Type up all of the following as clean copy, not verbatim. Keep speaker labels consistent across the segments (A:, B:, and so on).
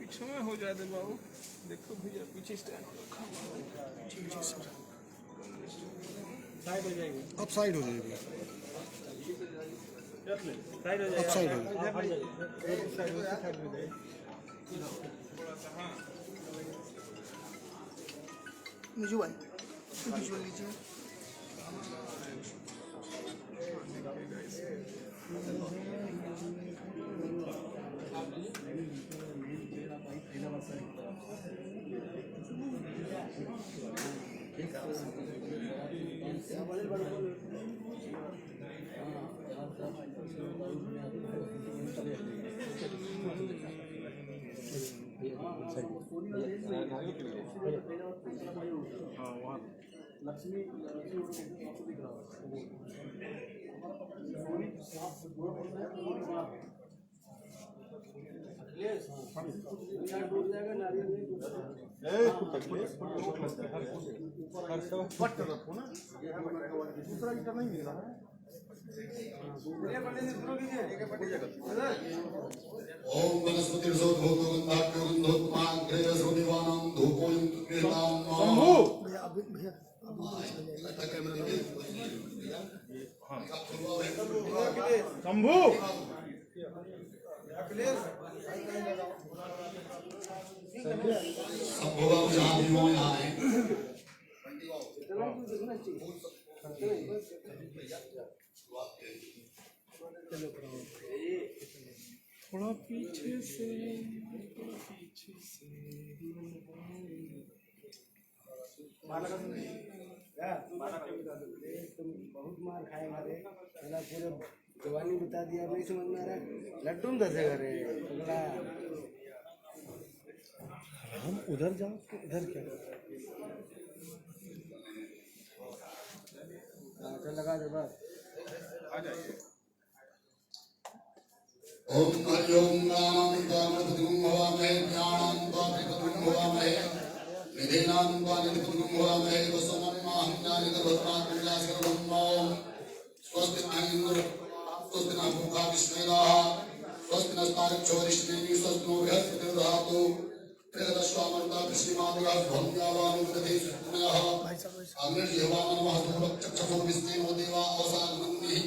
A: पीछे में हो जाते बाबू, देखो भैया पीछे स्टैंड रखा साइड हो जाएगी,
B: अब साइड हो जाएगी, अब साइड हो जाएगी।
C: विजुअल विजुअल लीजिए। लक्ष्मी दिख रहा
D: ओम वनस्पति
A: शंभू थोड़ा पीछे से
C: तुम बहुत मार खाएगा रे, पूरे जवानी बता दिया, नहीं समझ में आ रहा है। लड्डू में धसेगा रे अगला।
B: हम उधर जाओ तो इधर क्या
C: चल लगा दे बस।
A: आ जाइए।
D: ओम हरिओम नाम दामोदरं भवामहे ज्ञानं दामोदरं भवामहे निधीनां दामोदरं भवामहे वसमन्नाहं ज्ञानिकभद्राकुलासर्वं स्वस्ति इन्द्र स्वस्ति नः भूखा विश्वेदाः स्वस्ति नस्तारक्षोरिष्णेनि स्वस्ति नो बृहस्पतिर्दधातु प्रगतश्वामर्ता विश्वमादिगा भव्यावानुगते सुपुण्यः अग्निर्जीवामनमः दूरचक्षुषो विस्तेनो देवा अवसानमन्निः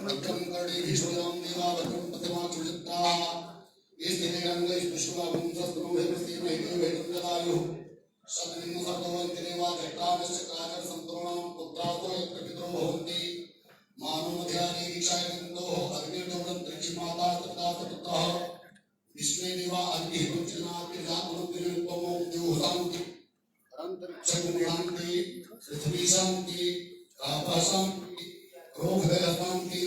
D: मध्यम कर्णेभिः श्रूयं देवावतं प्रतिमा चुजित्ता इस्तेन गंगे विश्वनाभं सस्तनोभे प्रसीमहि देवैतं जलायुः सतनिम्न सर्ववन्तिरेवा चक्रामश्च काचर संतोणां पुत्रातो यत्र पितरो भवन्ति मानवमध्यानि दीक्षायन्तोः अग्निर्दोरन्तरिक्षि माता तथा पुत्रः विश्वे देवा अग्निः पुञ्जनातिर्जातमन्तिर्त्वमो देवो शान्ति अनन्तरिक्षं शान्ति पृथ्वी शान्ति आपः शान्ति रोगदय शान्ति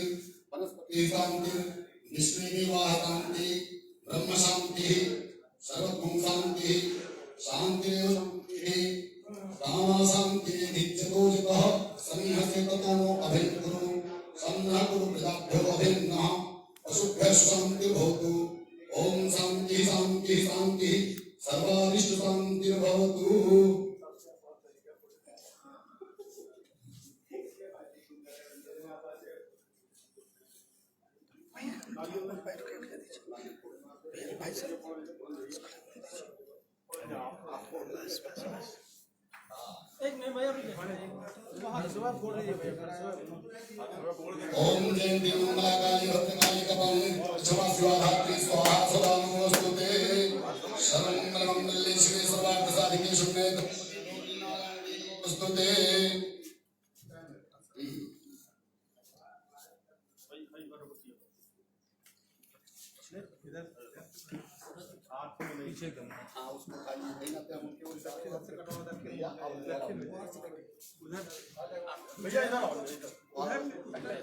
D: वनस्पति शान्ति विश्वे देवा शान्ति ब्रह्म शान्ति सर्वभूम शान्ति शान्तिरेव शान्तिः रामा शान्तिः नित्यतोजितः सन्निहस्य ततो अभिन्कुरु सन्नः कुरु प्रजाभ्यो अभिन्नः पशुभ्यः शान्तिर्भवतु ओम शान्तिः शान्तिः शान्तिः सर्वारिष्ट शान्तिर्भवतु। ओम जयंती मंगलाकाली भद्रकाली कपालिनी क्षमा शिवा धात्री स्वाहा सदा नमोस्तुते शरणं मंगले शिवे सर्वार्थ साधिके शून्ये नमोस्तुते।
A: पीछे करना।
D: हाँ उसको खाली नहीं ना पे मुझे उस से कटवा करके या उधर
A: भैया इधर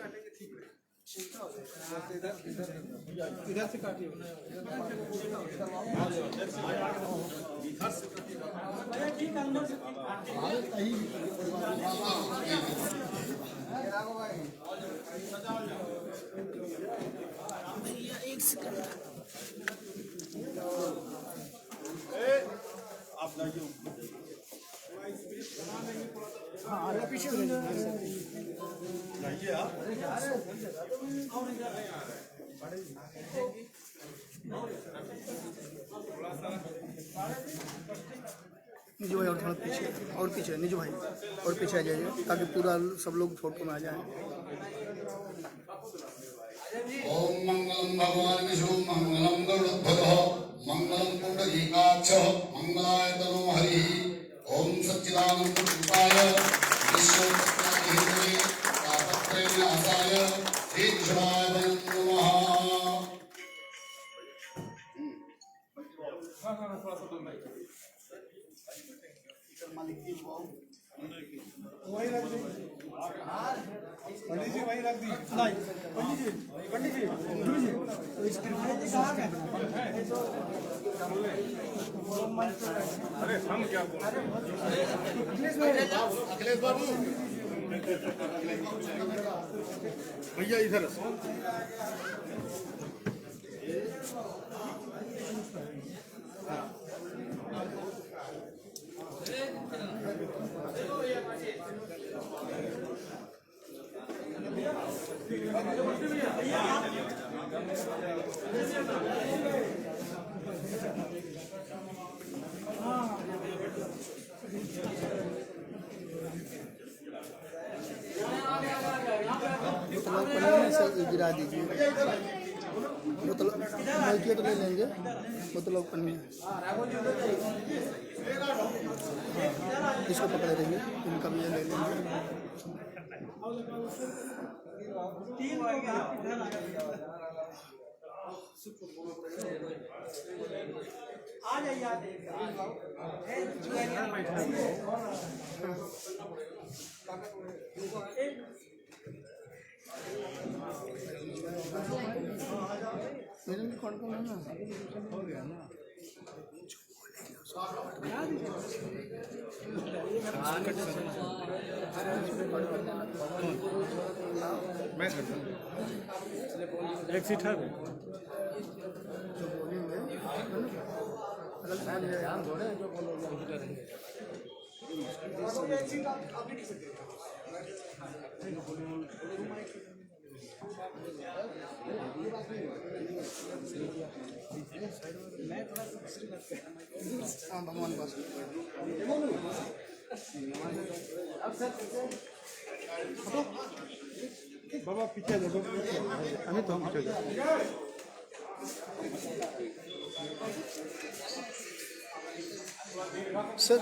A: काटेंगे ठीक है। इधर से काटिए। इधर से
E: निजू भाई और थोड़ा पीछे निजू भाई और पीछे आ जाइए ताकि पूरा सब लोग फोटो में आ जाए।
D: ओम मंगलम भगवान विष्णु मंगलम गरुड़ध्वजः मंगलम पुंडरीकाक्षः मंगलाय तनो हरिः ओम सच्चिदानंद रूपाय विश्वोत्पत्तिहेतवे तापत्रयविनाशाय श्रीकृष्णाय वयं नमः।
B: पंडित जी वही रख दी नहीं पंडित जी
A: अरे हम क्या बोल रहे
D: अखिलेश बाबू
B: भैया इधर
E: गिरा दीजिए मतलब माइकिया तो ले लेंगे मतलब पन्नी इसको पकड़े रहेंगे इनका भी ले लेंगे।
F: आ जाइए
E: मेरे में कौन कौन है ना हो गया ना
B: मैं करता हूँ एक सीट है
E: जो बोलेंगे अलग साइड है हम थोड़े जो बोलोगे हाँ भगवान पास
B: बाबा पीछे देखो अभी तो हम पीछे
E: सर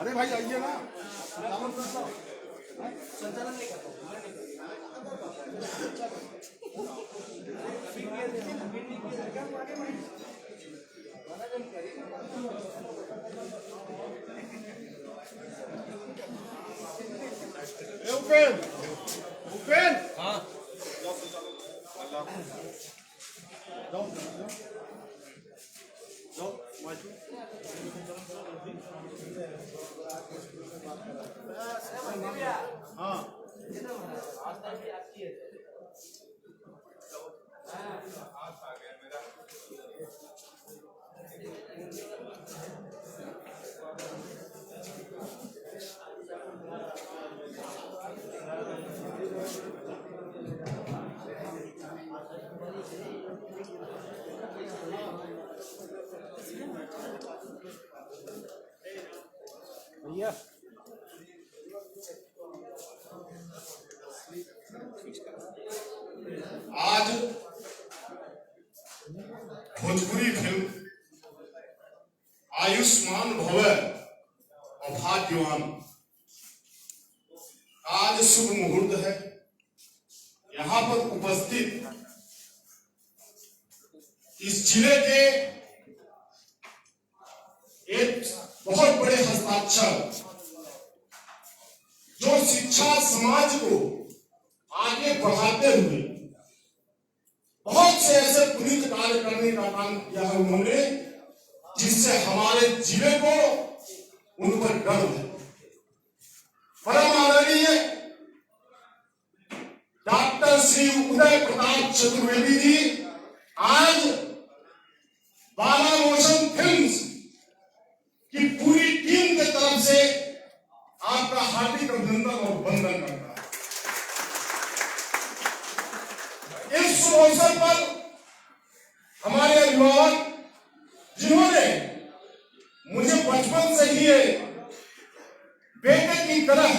B: अरे भाई आइए ना
A: उपेन हाँ
B: भैया
D: आज भोजपुरी फिल्म आयुष्मान भव अभाग्यवान आज शुभ मुहूर्त है। यहाँ पर उपस्थित इस जिले के एक बहुत बड़े हस्ताक्षर जो शिक्षा समाज को आगे बढ़ाते हुए बहुत से ऐसे पुनीत कार्य करने का काम किया है उन्होंने, जिससे हमारे जिले को उन पर गर्व है। परम आदरणीय डॉक्टर श्री उदय प्रताप चतुर्वेदी जी आज बाला मोशन फिल्म्स की पूरी टीम की तरफ से आपका हार्दिक अभिनंदन और वंदन करता है। इस शुभ अवसर पर हमारे अभिभावक जिन्होंने मुझे बचपन से ही बेटे की तरह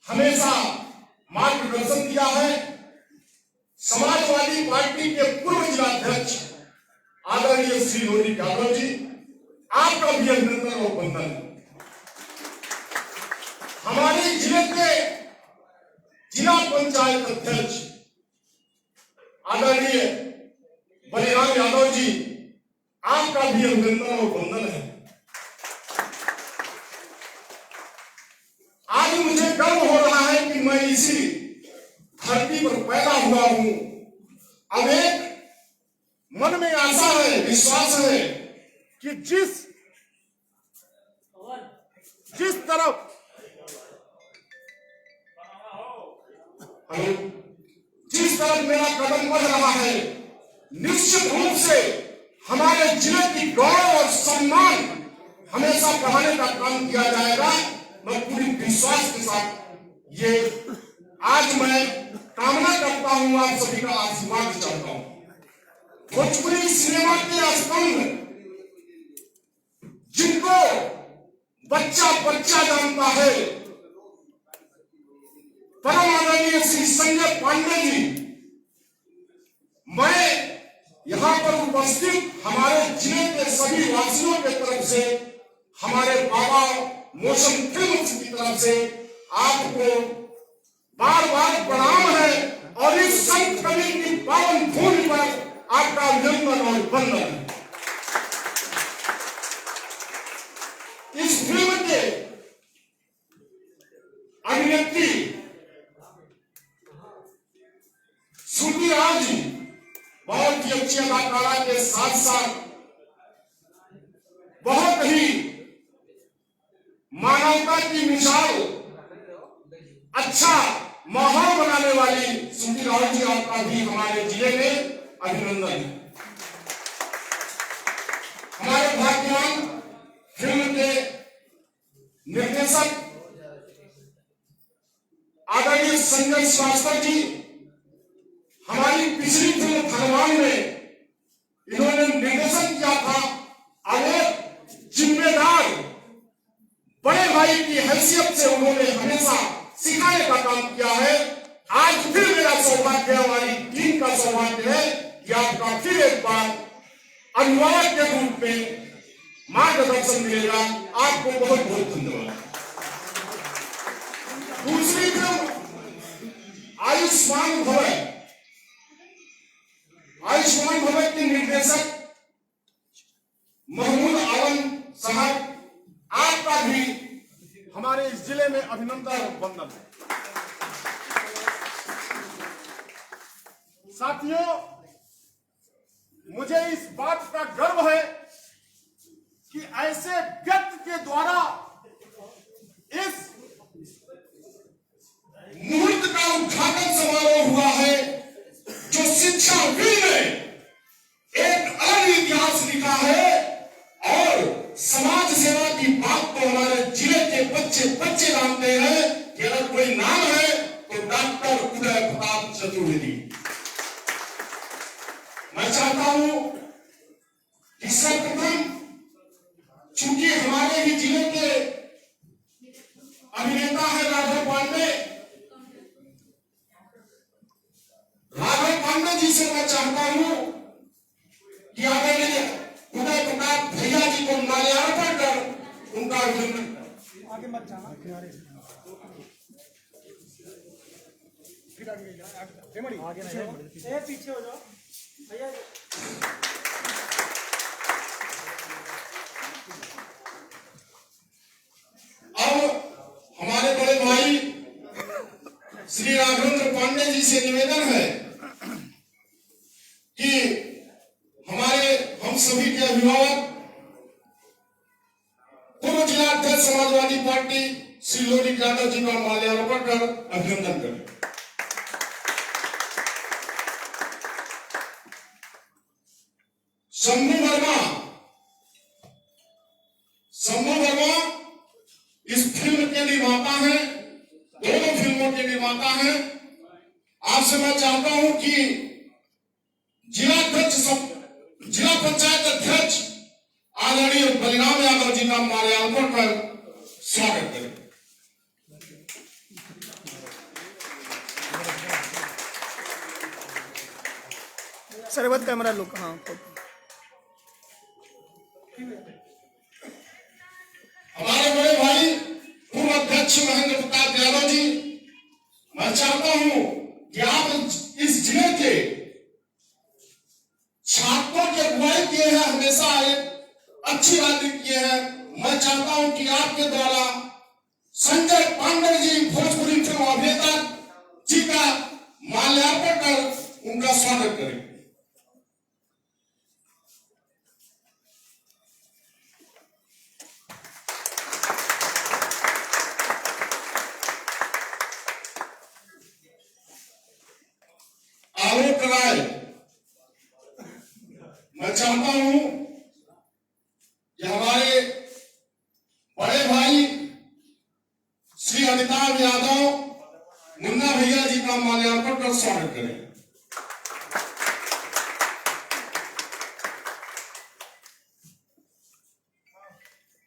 D: हमेशा मार्गदर्शन दिया है, समाजवादी पार्टी के पूर्व जिलाध्यक्ष आदरणीय श्री रोहित यादव जी, आपका भी अभिनंदन और वंदन। हमारे जिले के जिला पंचायत अध्यक्ष आदरणीय बलिराम यादव जी, आपका भी अभिनंदन और वंदन है। आज मुझे गर्व हो रहा है कि मैं इसी धरती पर पैदा हुआ हूं। अब एक मन में आशा है, विश्वास है कि जिस तरफ मेरा कदम बढ़ रहा है, निश्चित रूप से हमारे जिले की गौरव और सम्मान हमेशा बढ़ाने का काम किया जाएगा। मैं पूरी विश्वास के साथ ये आज मैं कामना करता हूं, आप सभी का आशीर्वाद चाहता हूं। भोजपुरी सिनेमा के स्तंभ जिनको बच्चा बच्चा जानता है, परम आदरणीय श्री संजय पांडे जी, मैं यहां पर उपस्थित हमारे जिले के सभी वासियों के तरफ से, हमारे बाबा मोशन फिल्म्स की तरफ से आपको बार बार प्रणाम है और इस संत कवि की पावन भूमि पर आपका अभिनंदन और वंदन है। इस फिल्म के अभिनेत्री श्रुति राज जी बहुत ही अच्छी अदाकारा के साथ साथ बहुत ही मानवता की मिसाल, अच्छा माहौल बनाने वाली श्रुति राज जी, आपका भी हमारे जिले में अभिनंदन है। हमारे भाग्यवान फिल्म के निर्देशक आदरणीय संजय श्रीवास्तव जी, हमारी पिछली फिल्म भगवान में इन्होंने निर्देशन किया था। अब एक जिम्मेदार बड़े भाई की हैसियत से उन्होंने हमेशा सिखाने का काम किया है। आज फिर मेरा सौभाग्य, हमारी टीम का सौभाग्य है कि आपका फिर एक बार अभिभावक के रूप में मार्गदर्शन मिलेगा। आपको बहुत बहुत धन्यवाद। दूसरी फिल्म आयुष्मान भवन, आयुष्मान भवन के निर्देशक महमूद आलम साहब, आपका भी हमारे इस जिले में अभिनंदन और वंदन है। साथियों, मुझे इस बात का गर्व है कि ऐसे व्यक्ति के द्वारा इस मुहूर्त का उद्घाटन समारोह हुआ है, जो शिक्षा में एक अलग इतिहास लिखा है और समाज सेवा की बात तो हमारे जिले के बच्चे जानते हैं कि अगर कोई नाम है तो डॉक्टर उदय प्रताप चतुर्वेदी। मैं चाहता हूं कि सर्वप्रथम, चूंकि हमारे ही जिले के अभिनेता है राघव पांडे, राघव पांडे जी से मैं चाहता हूं कि आदरणीय उदय प्रताप भैया जी को माल्यार्पण कर उनका अभिनंदन।
F: आगे मत जाना, आगे पीछे हो जाओ भैया।
D: अब हमारे बड़े भाई श्री राघवेंद्र पांडे जी से निवेदन है कि हम हम सभी के अभिभावक पूर्व जिला अध्यक्ष समाजवादी पार्टी श्री लोनिक यादव जी का माल्यार्पण कर अभिनंदन करें। शंभू वर्मा इस फिल्म के निर्माता हैं, दोनों फिल्मों के निर्माता हैं। आपसे मैं चाहता हूं कि जिला पंचायत अध्यक्ष आदरणीय बलिराम यादव जी का माल्यार्पण कर स्वागत करें।
E: सरबत कैमरा लुक, हाँ
D: हमारे बड़े भाई पूर्व अध्यक्ष महेंद्र प्रताप यादव जी, मैं चाहता हूं कि आप इस जिले के छात्रों की अगुवाई किए हैं, हमेशा एक अच्छी राजनीति किए हैं। मैं चाहता हूं कि आपके द्वारा संजय पांडे जी भोजपुरी फिल्म अभिनेता जी का माल्यार्पण कर उनका स्वागत करें। आलोक राय, मैं चाहता हूं कि हमारे बड़े भाई श्री अमिताभ यादव मुन्ना भैया जी का माल्यार्पण कर स्वागत करें।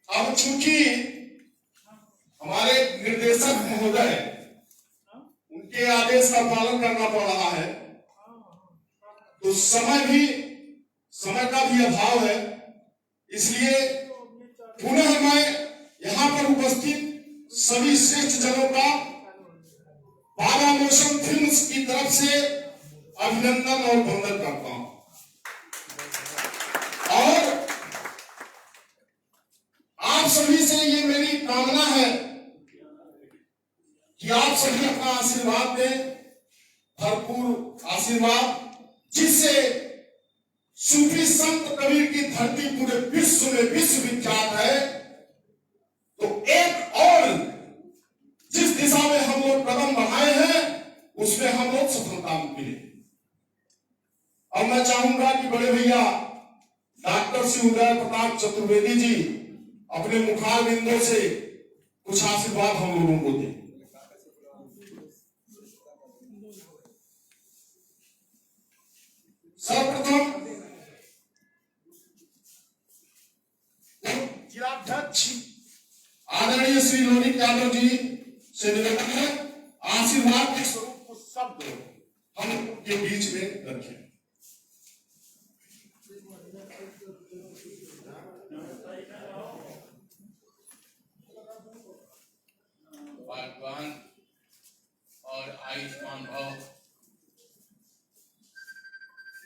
D: अब चूंकि हमारे निर्देशक महोदय उनके आदेश का पालन करना पड़ रहा है, तो समय का भी अभाव है, इसलिए पुनः मैं यहां पर उपस्थित सभी श्रेष्ठ जनों का बाबा मोशन फिल्म्स की तरफ से अभिनंदन और वंदन करता हूं। और आप सभी से ये मेरी कामना है कि आप सभी अपना आशीर्वाद दें, भरपूर आशीर्वाद, जिससे सूफी संत कबीर की धरती पूरे विश्व में विश्वविख्यात है। तो एक और जिस दिशा में हम लोग कदम बढ़ाए हैं उसमें हम लोग सफलता मिले। अब मैं चाहूंगा कि बड़े भैया डॉक्टर श्री उदय प्रताप चतुर्वेदी जी अपने मुखार बिंदों से कुछ आशीर्वाद हम लोगों को दें। सर्वप्रथम जिलाध्यक्ष आदरणीय श्री लोनिक यादव जी से निवेदन है, आशीर्वाद के स्वरूप कुछ शब्द हम के बीच में रखें।
G: बागवान और आयुष्मान भाव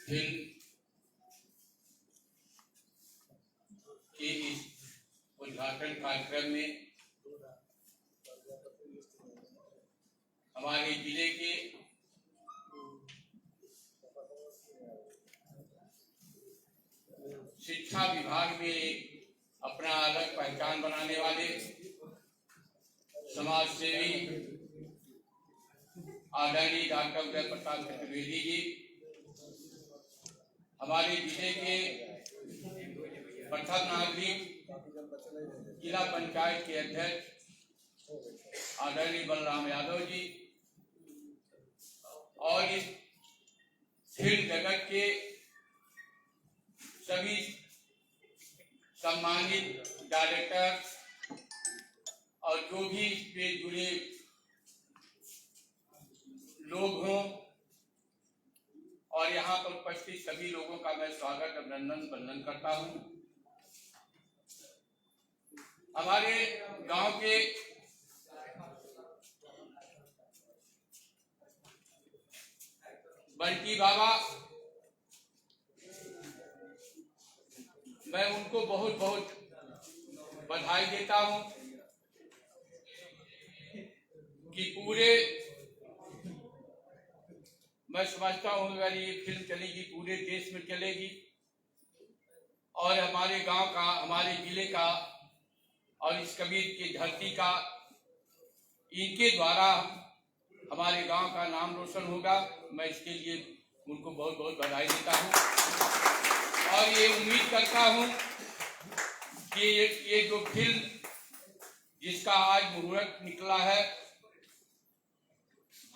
G: फिल्म के इस उद्घाटन कार्यक्रम में हमारे जिले के शिक्षा विभाग में अपना अलग पहचान बनाने वाले समाज सेवी आदरणीय डॉक्टर उदय प्रताप चतुर्वेदी जी, हमारे जिले के प्रथम नागरिक जिला पंचायत के अध्यक्ष आदरणीय बलराम यादव जी, और इस फिल्म जगत के सभी सम्मानित डायरेक्टर और जो भी इससे जुड़े लोग हों, और यहाँ पर उपस्थित सभी लोगों का मैं स्वागत अभिनंदन वंदन करता हूँ। हमारे गांव के बल्टी बाबा, मैं उनको बहुत बहुत बधाई देता हूं कि पूरे, मैं समझता हूं अगर ये फिल्म चलेगी पूरे देश में चलेगी, और हमारे गांव का, हमारे जिले का और इस कबीर की धरती का, इनके द्वारा हमारे गांव का नाम रोशन होगा। मैं इसके लिए उनको बहुत बहुत बधाई देता हूं और ये उम्मीद करता हूं कि ये जो फिल्म जिसका आज मुहूर्त निकला है,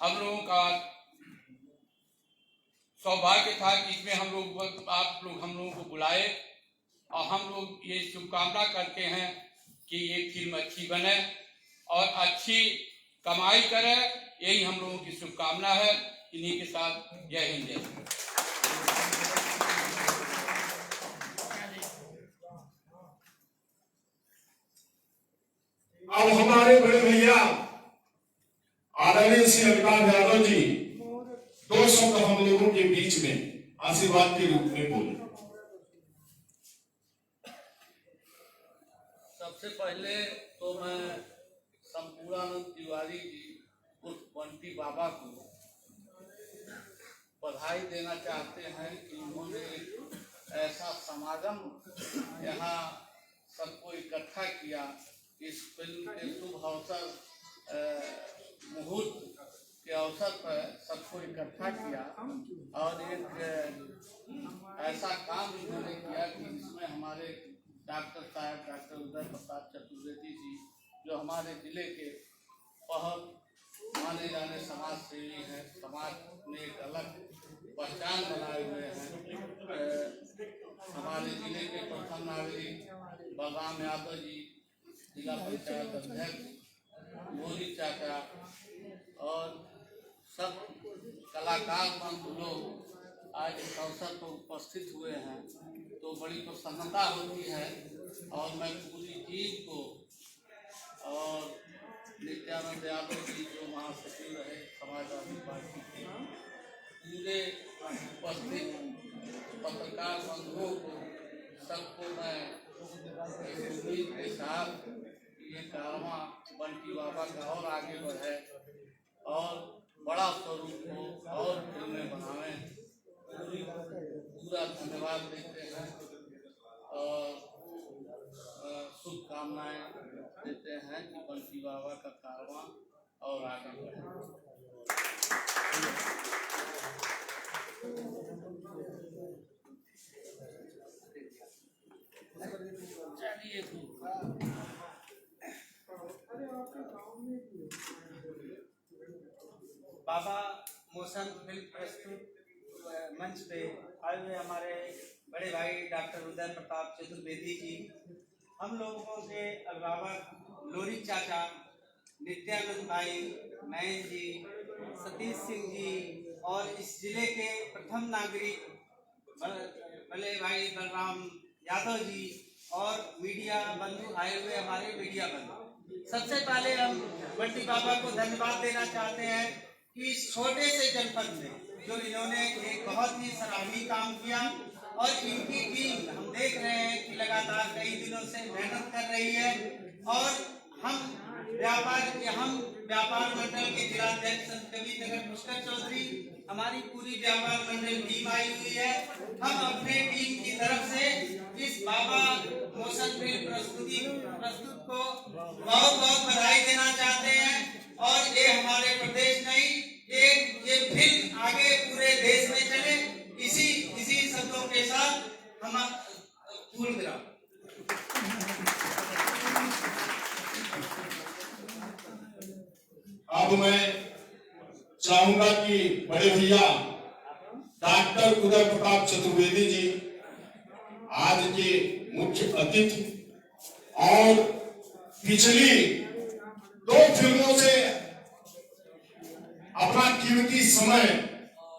G: हम लोगों का सौभाग्य था कि इसमें आप लोग हम लोगों को बुलाए और हम लोग ये शुभकामना करते हैं कि ये फिल्म अच्छी बने और अच्छी कमाई करे। यही हम लोगों की शुभकामना है। इन्हीं के साथ जय हिंद, जय हिंद।
D: अब हमारे बड़े भैया आदरणीय श्री अमिताभ यादव जी 2 शब्द हम लोगों के बीच में आशीर्वाद के रूप में बोले।
H: सबसे पहले तो मैं संपूर्णानंद तिवारी जी उर्फ बंटी बाबा को बधाई देना चाहते हैं कि उन्होंने ऐसा समागम यहाँ सबको इकट्ठा किया। इस फिल्म के शुभ अवसर मुहूर्त के अवसर पर सबको इकट्ठा किया और एक ऐसा काम उन्होंने किया कि जिसमें हमारे डॉक्टर साहब डॉक्टर उदय प्रताप चतुर्वेदी जी, जो हमारे जिले के बहुत माने जाने समाज सेवी हैं, समाज में एक अलग पहचान बनाए हुए हैं। हमारे जिले के प्रथम नागरिक बलराम यादव जी, जिला पंचायत अध्यक्ष मोदी चाचा और सब कलाकार बंधु लोग आज इस अवसर पर उपस्थित हुए हैं, तो बड़ी प्रसन्नता होती है। और मैं पूरी टीम को और नित्यानंद यादव जी जो महासचिव रहे समाजवादी पार्टी के, पूरे उपस्थित पत्रकार बंधुओं को, सबको मैं उम्मीद के साथ ये कारवां बंटी बाबा का और आगे बढ़े और बड़ा स्वरूप हो और फिल्में बनावें, पूरा धन्यवाद देते हैं और शुभकामनाएं देते हैं कि बंटी बाबा का कारवां और आगे बढ़े।
F: बाबा मोशन फिल्म प्रस्तुत मंच पे आए हुए हमारे बड़े भाई डॉक्टर उदय प्रताप चतुर्वेदी जी, हम लोगों के अभिभावक लोरी चाचा, नित्यानंद भाई, नयन जी, सतीश सिंह जी और इस जिले के प्रथम नागरिक बड़े भाई बलराम यादव जी और मीडिया बंधु आए हुए हमारे मीडिया बंधु, सबसे पहले हम बंटी बाबा को धन्यवाद देना चाहते हैं कि इस छोटे से जनपद में जो इन्होंने एक बहुत ही सराहनीय काम किया और इनकी टीम हम देख रहे हैं कि लगातार कई दिनों से मेहनत कर रही है। और हम व्यापार मंडल के जिलाध्यक्ष संत कबीर नगर पुष्कर चौधरी, हमारी पूरी व्यापार मंडल टीम आई हुई है। हम अपने टीम की तरफ से इस बाबा मोशन फिल्म प्रस्तुत को बहुत बहुत बधाई देना चाहते हैं और ये हमारे प्रदेश नहीं, ये फिल्म आगे पूरे देश में चले, इसी शब्दों के साथ हम पूर्ण विराम।
D: अब मैं चाहूंगा कि बड़े भैया डॉक्टर उदय प्रताप चतुर्वेदी जी आज के मुख्य अतिथि और पिछली 2 फिल्मों से अपना कीमती समय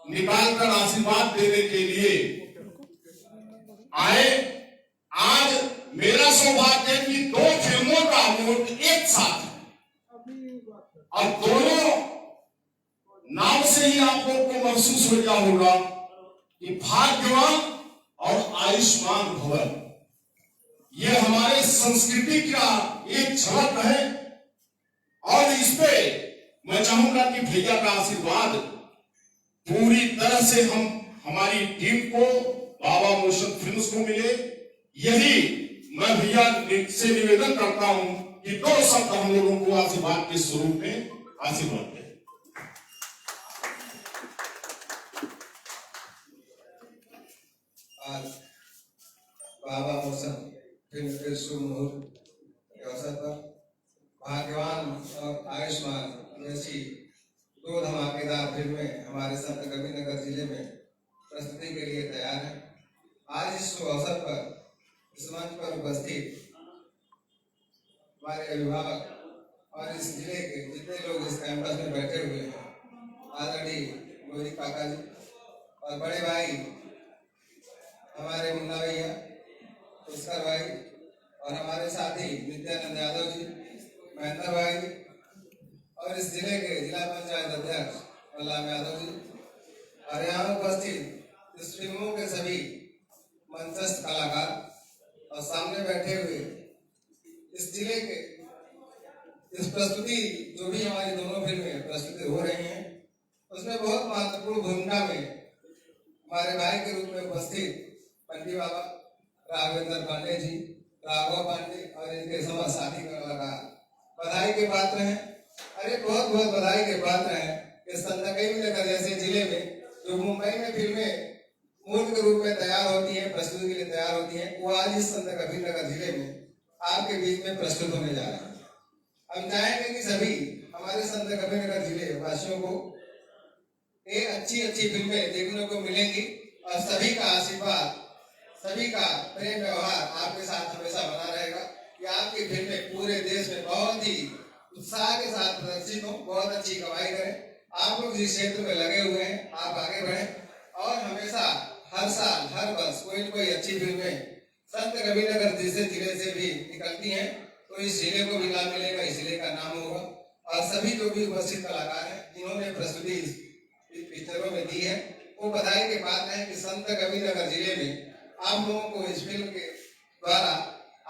D: निकालकर आशीर्वाद देने के लिए आए। आज मेरा सौभाग्य है कि 2 फिल्मों का मुहूर्त एक साथ है और दोनों नाम से ही आप लोग को महसूस हो गया होगा कि भाग्यवान और आयुष्मान भव, ये हमारे संस्कृति का एक झलक है। और इस पे मैं चाहूंगा कि भैया का आशीर्वाद पूरी तरह से हमारी टीम को, बाबा मोशन फिल्म्स को मिले, यही मैं भैया से निवेदन करता हूं कि 2 शब्द हम लोगों को आशीर्वाद के स्वरूप में आशीर्वाद दें।
C: आज बाबा मौसम फिल्म के शुभ मुहूर्त के अवसर पर भाग्यवान और आयुष्मान जैसी 2 धमाकेदार फिल्में हमारे संत कबीरनगर जिले में प्रस्तुति के लिए तैयार है। आज इस शुभ अवसर पर इस मंच पर उपस्थित हमारे अभिभावक और इस जिले के जितने लोग इस कैंपस में बैठे हुए हैं, आदरणीय मोदी काका जी और बड़े भाई हमारे मुन्ना भैया, पुष्कर भाई और हमारे साथी नित्यानंद यादव जी, महेंद्र भाई और इस जिले के जिला पंचायत अध्यक्ष बलराम यादव जी और यहाँ उपस्थित इस फिल्मों के सभी मंचस्थ कलाकार और सामने बैठे हुए इस जिले के इस प्रस्तुति जो भी हमारी दोनों फिल्में प्रस्तुति हो रही हैं उसमें बहुत महत्वपूर्ण भूमिका में हमारे भाई के रूप में उपस्थित पंडित बाबा राघवेंद्र पांडे जी, राघव पांडे और इनके समस्त साथी कलाकार बधाई के पात्र हैं। अरे बहुत बहुत बधाई के पात्र हैं कि संत कबीरनगर जैसे जिले में जो मुंबई में फिल्में मूल के रूप में तैयार होती हैं, प्रस्तुति के लिए तैयार होती हैं, वो आज इस संत कबीरनगर जिले में आपके बीच में प्रस्तुत होने जा रहे हैं। हम चाहेंगे कि सभी हमारे संत कबीरनगर जिले वासियों को एक अच्छी फिल्में देखने को मिलेंगी और सभी का आशीर्वाद, सभी का प्रेम व्यवहार आपके साथ हमेशा बना रहेगा कि आपकी फिल्में पूरे देश में बहुत ही उत्साह के साथ प्रदर्शित हो, बहुत अच्छी कमाई करें। आप लोग जिस क्षेत्र में लगे हुए हैं आप आगे बढ़ें और हमेशा हर साल हर वर्ष कोई न कोई अच्छी फिल्में संत कबीरनगर जैसे जिले से भी निकलती हैं तो इस जिले को भी लाभ मिलेगा, इस जिले का नाम होगा। और सभी जो भी उपस्थित कलाकार हैं जिन्होंने प्रस्तुति पिक्चरों में दी है वो बधाई के पात्र हैं कि संत कबीरनगर जिले में आप लोगों को इस फिल्म के द्वारा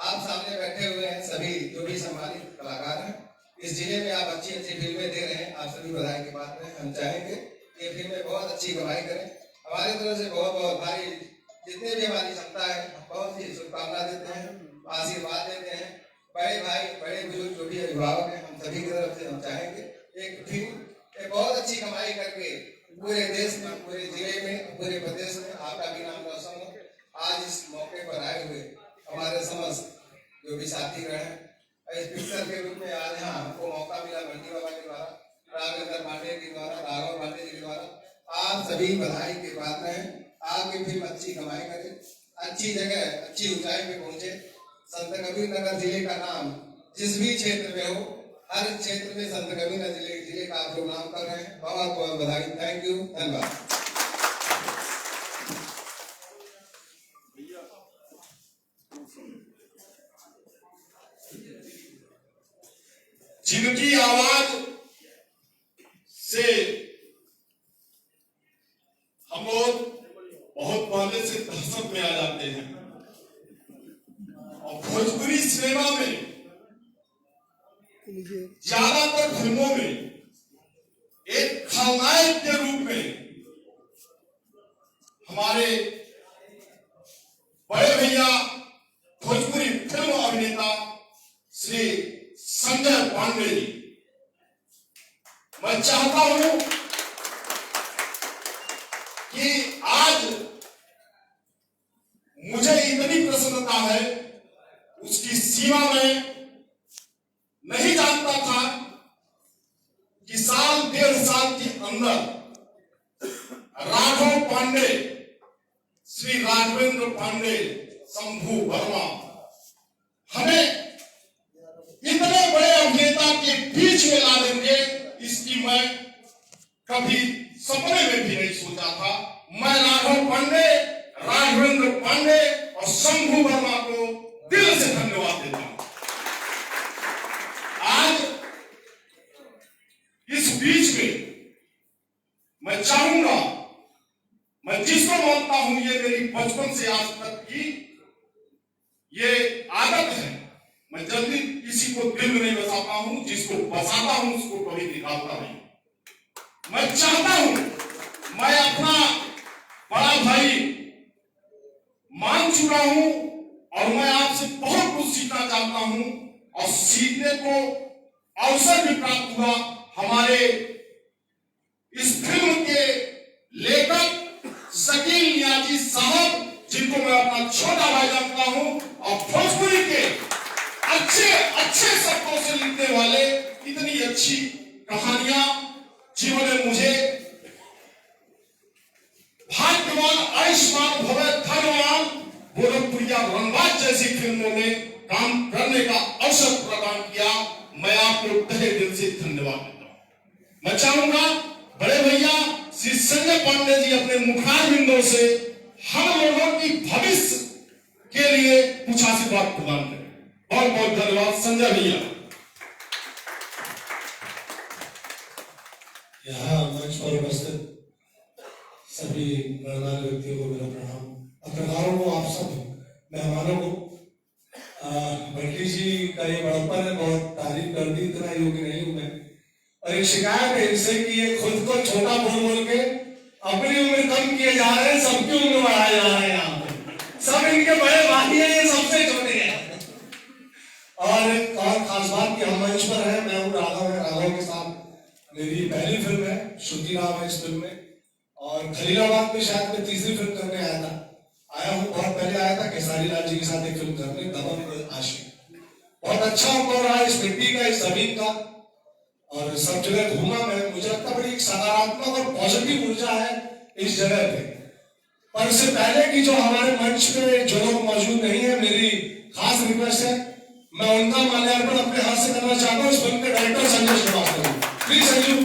C: आप सामने बैठे हुए हैं सभी जो भी सम्मानित कलाकार हैं, इस जिले में आप अच्छी फिल्में दे रहे हैं, आप सभी बधाई के पात्र हैं। हम चाहेंगे कि ये फिल्में बहुत अच्छी कमाई करें। हमारे तरफ से बहुत बहुत भारी जितने भी हमारी क्षमता है बहुत ही शुभकामना देते हैं, आशीर्वाद देते हैं। बड़े भाई बड़े बुजुर्ग जो भी अभिभावक हैं हम सभी की तरफ से हम चाहेंगे एक फिल्म एक बहुत अच्छी कमाई करके पूरे देश में, पूरे जिले में, पूरे प्रदेश में आपका भी नाम रोशन हो। आज इस मौके पर आए हुए हमारे समस्त जो भी साथीगण हैं इस पिक्चर के रूप में आज यहाँ हमको मौका मिला बंटी बाबा के द्वारा, राघवेंद्र पांडे के द्वारा, राघव पांडे जी के द्वारा आप सभी बधाई के पात्र हैं। आपकी फिल्म अच्छी कमाई करे, अच्छी जगह अच्छी ऊंचाई पे पहुंचे। संत कबीरनगर जिले का नाम जिस भी क्षेत्र में हो हर क्षेत्र में संत कबीरनगर जिले का आप लोग नाम कर रहे हैं, बहुत बहुत बधाई। थैंक यू, धन्यवाद।
D: जिनकी आवाज से हम लोग बहुत पहले से दहशत में आ जाते हैं और भोजपुरी सिनेमा में ज्यादातर फिल्मों में एक खलनायक के रूप में हमारे बड़े भैया भोजपुरी फिल्म अभिनेता श्री संजय पांडे जी, मैं चाहता हूं कि आज मुझे इतनी प्रसन्नता है उसकी सीमा में नहीं जानता था कि साल 1.5 साल के अंदर राघव पांडे, श्री राघवेंद्र पांडे, शंभू वर्मा हमें इतने बड़े अभिनेता के बीच में ला देंगे, इसकी मैं कभी सपने में भी नहीं सोचा था। मैं राघव पांडे, राघवेंद्र पांडे और शंभू वर्मा को दिल से धन्यवाद देता हूं। आज इस बीच में मैं चाहूंगा, मैं जिसको मानता हूं ये मेरी बचपन से आज तक की ये आदत है, मैं जल्दी किसी को दिल में नहीं बसाता हूं, जिसको बसाता हूं उसको कभी निकालता नहीं। मैं चाहता हूं मैं अपना बड़ा भाई मान चुका हूं और मैं आपसे बहुत कुछ सीखना चाहता हूं और सीखने को अवसर भी प्राप्त हुआ। हमारे इस फिल्म के लेखक शकील नियाजी साहब, जिनको मैं अपना छोटा भाई जानता हूं, और भोजपुरी के अच्छे अच्छे शब्दों से लिखने वाले, इतनी अच्छी कहानियां जिन्होंने मुझे भाग्यवान, आयुष्मान भव, धनवान, गोरखपुरिया, वनवास जैसी फिल्मों में काम करने का अवसर प्रदान किया। मैं आपको तहे दिल से धन्यवाद देता हूं। मैं चाहूंगा बड़े भैया श्री संजय पांडे जी अपने मुखार बिंदों से हम लोगों की भविष्य के लिए कुछ आशीर्वाद प्रदान करें। बहुत बहुत धन्यवाद संजय भैया।
I: यहाँ मंच पर उपस्थित सभी गणमान्य व्यक्तियों को मेरा प्रणाम। पत्रकारों को, आप सब मेहमानों को, बंटी जी का ये बड़प्पन है, बहुत तारीफ कर दी, इतना योग्य नहीं हूं मैं। और एक शिकायत है इनसे कि ये खुद को छोटा बोल बोल के अपनी उम्र कम किए जा रहे हैं, सबकी उम्र बढ़ाए जा रहे हैं। यहाँ पे सब इनके बड़े भाई हैं, ये सबसे छोटे हैं। और एक और खास बात कि हम मंच पर हैं, मैं हूँ राघव है, राघव के साथ मेरी पहली फिल्म है, श्रुति राम है इस फिल्म में। और खलीलाबाद में शायद मैं तीसरी फिल्म करने आया हूँ। बहुत पहले आया था केसारी लाल जी के साथ एक फिल्म करने, दबंग आशिक। बहुत अच्छा अनुभव रहा इस मिट्टी का, इस जमीन का, और सब जगह घूमा मैं। मुझे लगता बड़ी एक सकारात्मक और पॉजिटिव ऊर्जा है इस जगह पे। पर इससे पहले कि जो हमारे मंच पे जो लोग मौजूद नहीं है, मेरी खास रिक्वेस्ट है, मैं उनका माल्यार्पण अपने हाथ से करना चाहता हूँ। इस फिल्म के डायरेक्टर संजय श्रीवास्तव, प्लीज संजू।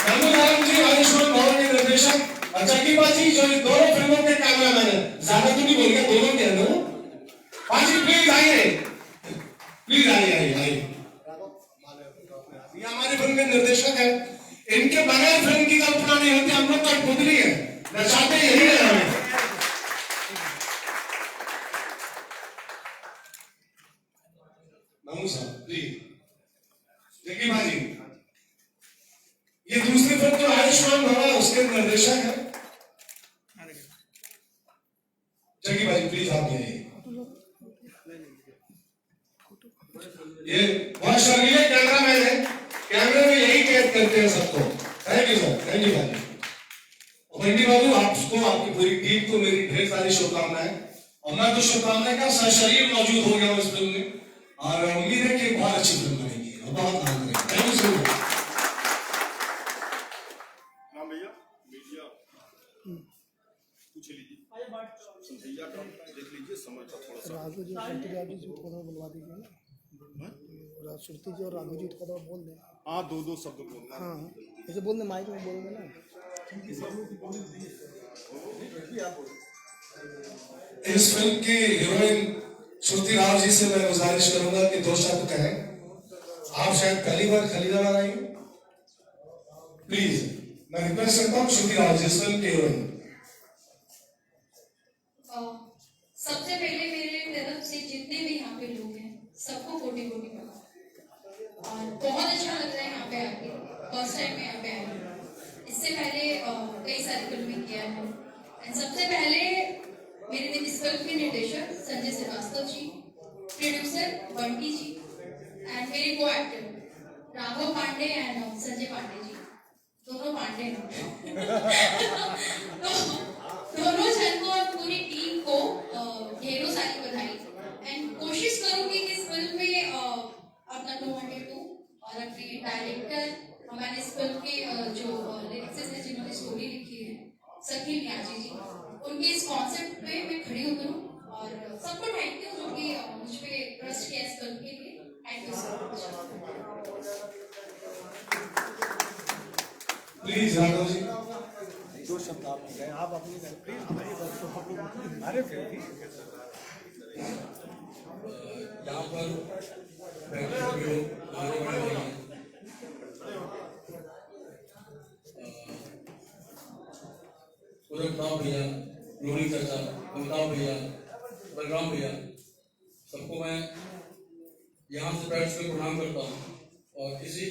I: रामू जी, आयुष्मान भवन के निर्देशक चक्की बाजी, जो इन दोनों फिल्मों के कैमरामैन है। ज्यादा तो नहीं बोल गया, दोनों के अंदर बाजी प्लीज आइए, प्लीज आइए आइए आइए। ये हमारी फिल्म के निर्देशक है, इनके बगैर फिल्म की कल्पना नहीं होती। हम लोग कठपुतली है, नचाते यही है हमें। मामू साहब प्लीज, चक्की बाजी। ये दूसरी फिल्म जो आयुष्मान भवन उसके निर्देशक है जगी भाई, प्लीज आप आइए। ये बहुत शर्मीले कैमरामैन है, कैमरे में यही कैद करते हैं सबको। Thank you sir, thank you भाई। बंटी बाबू, आपको, आपकी पूरी टीम को मेरी ढेर सारी शुभकामनाएं। और मैं तो शुभकामनाएं का सशरीर मौजूद हो गया हूँ इस फिल्म में, और उम्मीद है कि बहुत अच्छी फिल्म बनेगी और बहुत नाम करेगी। Thank you so much.
E: Raghu ji, Raghu ji थोड़ा बुलवा दीजिए ना, श्रुति जी और राघू जी थोड़ा बोल दें।
B: हाँ, दो शब्द बोलना।
E: हाँ, ऐसे बोल दे, माइक में बोल देना।
D: इस फिल्म की हीरोइन श्रुति राव जी से मैं गुजारिश करूंगा कि दो शब्द कहें। आप शायद पहली बार खलीलाबाद आई, प्लीज मैं रिक्वेस्ट करता हूँ श्रुति राव जी, इस फिल्म की हीरोइन।
J: सबसे पहले मेरे तरफ से जितने भी यहाँ पे लोग हैं सबको कोटि कोटि प्रणाम। और बहुत अच्छा लग रहा है यहाँ पे आके, फर्स्ट टाइम मैं यहाँ पे आई हूँ। इससे पहले कई सारी फिल्में किया है। एंड सबसे पहले मेरे इस फिल्म के निर्देशक Sanjay Srivastava ji, producer Bunty ji, and मेरे को एक्टर राघव पांडे एंड संजय पांडे जी, दोनों पांडे हैं। तो दोनों जन को और पूरी टीम को ढेरों सारी बधाई। एंड कोशिश करूंगी कि इस फिल्म में अपना 202 और अपने डायरेक्टर, हमारे इस फिल्म के जो लिरिक्सिस्ट हैं जिन्होंने स्टोरी लिखी है, शकील नियाजी जी, उनके इस कॉन्सेप्ट पे मैं खड़ी उतरूं। और सबको थैंक यू जो कि मुझ पे ट्रस्ट किया इस फिल्म के लिए। Thank you so much.
D: Please Raghav ji,
B: दो शब्द आप कहें, आप अपनी प्लीज हमारी बात को हम लोग हमारे फिल्म
I: यहाँ पर बैठे सभी लोग हमारे बड़े भाई हैं, उदयप्रताप भैया, लोरी चाचा, अमिताभ भैया, बलराम भैया, सबको मैं यहाँ से बैठ कर प्रणाम करता हूँ। और इसी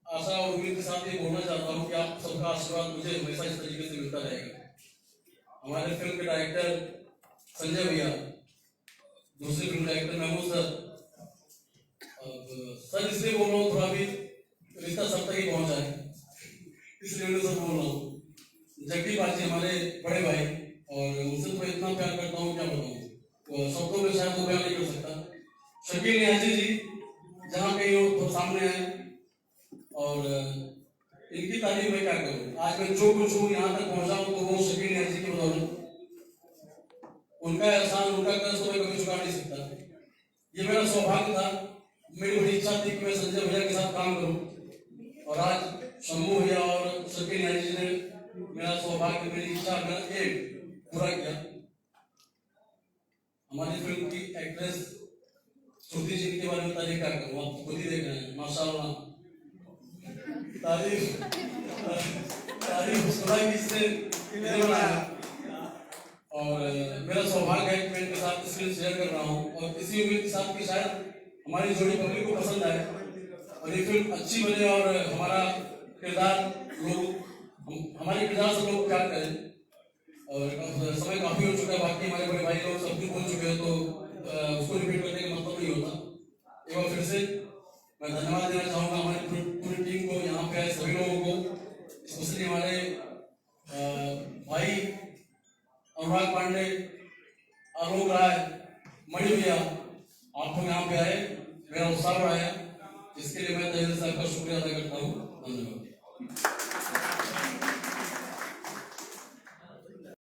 I: आशा और उम्मीद के साथ ये बोलना चाहता हूँ कि आप सबका आशीर्वाद मुझे हमेशा इस तरीके से मिलता रहेगा। हमारे फिल्म के डायरेक्टर संजय भैया, दूसरी फिल्म डायरेक्टर महमूद सर। अब सर इसलिए बोल रहा हूँ थोड़ा भी रिश्ता सब तक ही पहुंचा है, इसलिए मैं सब बोल रहा हूँ। जगदीप बाजी हमारे बड़े भाई, और उनसे तो इतना प्यार करता हूँ क्या बताऊँ, शब्दों में शायद वो बयान नहीं कर सकता। शकील न्याजी जी जहाँ कहीं हो तो सामने आए, और इनकी तारीफ मैं क्या करूँ। आज मैं जो कुछ हूँ यहाँ तक पहुँचा हूँ तो वो शकील न्याजी की बदौलत। उनका एहसान, उनका कर्ज तो मैं कभी चुका नहीं सकता। ये मेरा सौभाग्य था, मेरी बड़ी इच्छा थी कि मैं संजय भैया के साथ काम करूं, और आज शंभू भैया और शकील न्याजी जी ने मेरा सौभाग्य, मेरी इच्छा, मेरा एम पूरा किया। हमारी फिल्म की एक्ट्रेस श्रुति जी के बारे में तारीफ क्या करूँ, आप खुद ही देख रहे हैं, माशाल्लाह। तारीफ खुदा किससे बनाया, और मेरा सौभाग्य है कि मैं इनके साथ स्क्रीन शेयर कर रहा हूँ, और इसी उम्मीद के साथ कि शायद हमारी जोड़ी पब्लिक को पसंद आए और ये फिल्म अच्छी बने, और हमारा किरदार हमारे किरदार से लोग प्यार करें। और समय काफी हो चुका है, बाकी हमारे बड़े भाई लोग सब कुछ बोल चुके हैं, तो उसको रिपीट करने का मतलब नहीं होता। एक बार फिर से मैं धन्यवाद देना चाहूँगा हमारी पूरी टीम को, यहाँ पे आए सभी लोगों को, स्पेशली हमारे भाई अनुराग पांडे, आलोक राय, मणि भैया, आप लोग यहाँ पे आए, मेरा उत्साह बढ़ाया, इसके लिए मैं तहे दिल से आपका शुक्रिया अदा करता हूँ। धन्यवाद।